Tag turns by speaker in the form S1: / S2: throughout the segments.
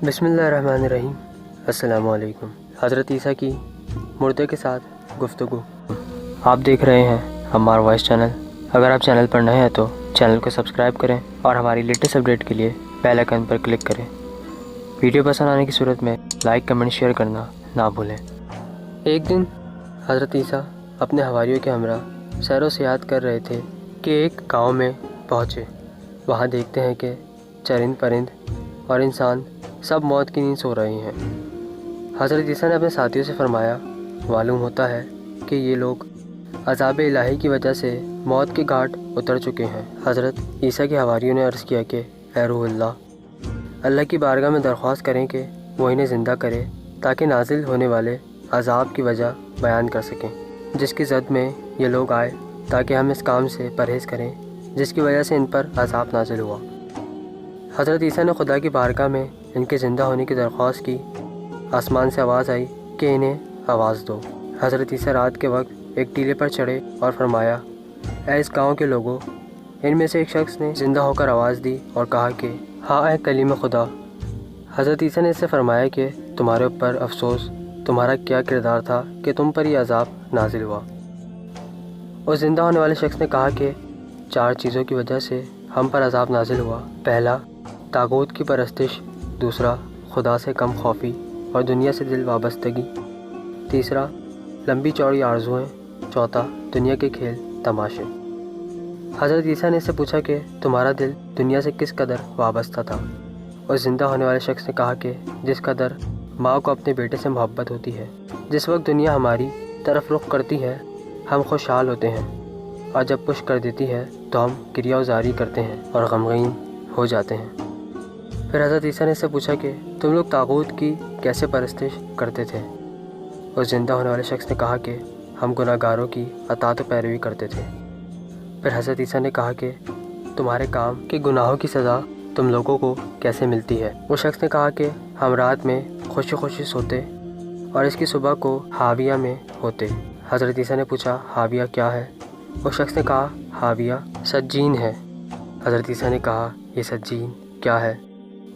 S1: بسم اللہ الرحمن الرحیم۔ السلام علیکم۔ حضرت عیسیٰ کی مردے کے ساتھ گفتگو۔ آپ دیکھ رہے ہیں ہمار وائس چینل۔ اگر آپ چینل پر نئے ہیں تو چینل کو سبسکرائب کریں اور ہماری لیٹسٹ اپڈیٹ کے لیے بیل آئیکن پر کلک کریں۔ ویڈیو پسند آنے کی صورت میں لائک کمنٹ شیئر کرنا نہ بھولیں۔ ایک دن حضرت عیسیٰ اپنے حواریوں کے ہمراہ سیر و سیاحت کر رہے تھے کہ ایک گاؤں میں پہنچے۔ وہاں دیکھتے ہیں کہ چرند پرند اور انسان سب موت کی نیند سو رہے ہیں۔ حضرت عیسیٰ نے اپنے ساتھیوں سے فرمایا، معلوم ہوتا ہے کہ یہ لوگ عذاب الہی کی وجہ سے موت کے گھاٹ اتر چکے ہیں۔ حضرت عیسیٰ کے حواریوں نے عرض کیا کہ اے روح اللہ کی بارگاہ میں درخواست کریں کہ وہ انہیں زندہ کرے تاکہ نازل ہونے والے عذاب کی وجہ بیان کر سکیں، جس کی زد میں یہ لوگ آئے، تاکہ ہم اس کام سے پرہیز کریں جس کی وجہ سے ان پر عذاب نازل ہوا۔ حضرت عیسیٰ نے خدا کی بارگاہ میں ان کے زندہ ہونے کی درخواست کی۔ آسمان سے آواز آئی کہ انہیں آواز دو۔ حضرت عیسیٰ رات کے وقت ایک ٹیلے پر چڑھے اور فرمایا، اے اس گاؤں کے لوگوں، ان میں سے ایک شخص نے زندہ ہو کر آواز دی اور کہا کہ ہاں اے کلیم خدا۔ حضرت عیسیٰ نے اس سے فرمایا کہ تمہارے اوپر افسوس، تمہارا کیا کردار تھا کہ تم پر یہ عذاب نازل ہوا۔ اس زندہ ہونے والے شخص نے کہا کہ 4 چیزوں کی وجہ سے ہم پر عذاب نازل ہوا۔ پہلا، طاغوت کی پرستش۔ دوسرا، خدا سے کم خوفی اور دنیا سے دل وابستگی۔ تیسرا، لمبی چوڑی آرزوئیں۔ چوتھا، دنیا کے کھیل تماشے۔ حضرت عیسیٰ نے اس سے پوچھا کہ تمہارا دل دنیا سے کس قدر وابستہ تھا؟ اس زندہ ہونے والے شخص نے کہا کہ جس قدر ماں کو اپنے بیٹے سے محبت ہوتی ہے۔ جس وقت دنیا ہماری طرف رخ کرتی ہے ہم خوشحال ہوتے ہیں، اور جب پش کر دیتی ہے تو ہم کریا وزاری کرتے ہیں اور غمگین ہو جاتے ہیں۔ پھر حضرت عیسیٰ نے اس سے پوچھا کہ تم لوگ طاغوت کی کیسے پرستش کرتے تھے؟ اس زندہ ہونے والے شخص نے کہا کہ ہم گناہ گاروں کی اطاعت و پیروی کرتے تھے۔ پھر حضرت عیسیٰ نے کہا کہ تمہارے کام کے گناہوں کی سزا تم لوگوں کو کیسے ملتی ہے؟ اس شخص نے کہا کہ ہم رات میں خوشی خوشی سوتے اور اس کی صبح کو حاویہ میں ہوتے۔ حضرت عیسیٰ نے پوچھا، حاویہ کیا ہے؟ اس شخص نے کہا، حاویہ سجین ہے۔ حضرت عیسیٰ نے کہا، یہ سجین کیا ہے؟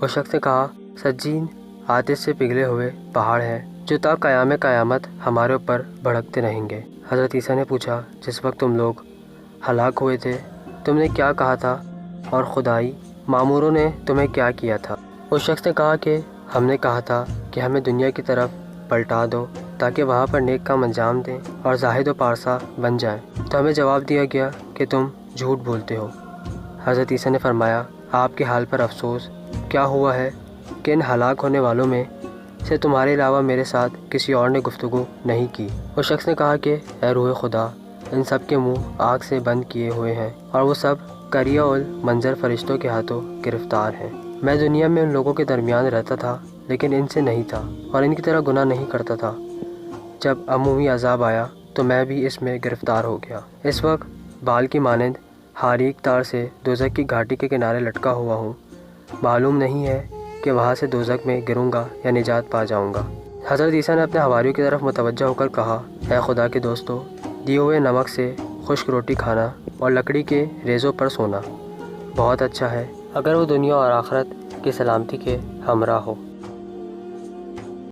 S1: اس شخص نے کہا، سجین آتش سے پگھلے ہوئے پہاڑ ہے جو تا قیام قیامت ہمارے اوپر بھڑکتے رہیں گے۔ حضرت عیسیٰ نے پوچھا، جس وقت تم لوگ ہلاک ہوئے تھے تم نے کیا کہا تھا اور خدائی ماموروں نے تمہیں کیا کیا تھا؟ اس شخص نے کہا کہ ہم نے کہا تھا کہ ہمیں دنیا کی طرف پلٹا دو تاکہ وہاں پر نیک کام انجام دیں اور زاہد و پارسا بن جائیں، تو ہمیں جواب دیا گیا کہ تم جھوٹ بولتے ہو۔ حضرت عیسیٰ نے فرمایا، آپ کے حال پر افسوس، کیا ہوا ہے کہ ان ہلاک ہونے والوں میں سے تمہارے علاوہ میرے ساتھ کسی اور نے گفتگو نہیں کی؟ اس شخص نے کہا کہ اے روح خدا، ان سب کے منہ آگ سے بند کیے ہوئے ہیں اور وہ سب کریہ المنظر فرشتوں کے ہاتھوں گرفتار ہیں۔ میں دنیا میں ان لوگوں کے درمیان رہتا تھا لیکن ان سے نہیں تھا اور ان کی طرح گناہ نہیں کرتا تھا۔ جب عمومی عذاب آیا تو میں بھی اس میں گرفتار ہو گیا۔ اس وقت بال کی مانند حاریک تار سے دوزخ کی گھاٹی کے کنارے لٹکا ہوا ہوں۔ معلوم نہیں ہے کہ وہاں سے دوزخ میں گروں گا یا نجات پا جاؤں گا۔ حضرت عیسیٰ نے اپنے حواریوں کی طرف متوجہ ہو کر کہا، اے خدا کے دوستو، دیے ہوئے نمک سے خشک روٹی کھانا اور لکڑی کے ریزوں پر سونا بہت اچھا ہے اگر وہ دنیا اور آخرت کی سلامتی کے ہمراہ ہو۔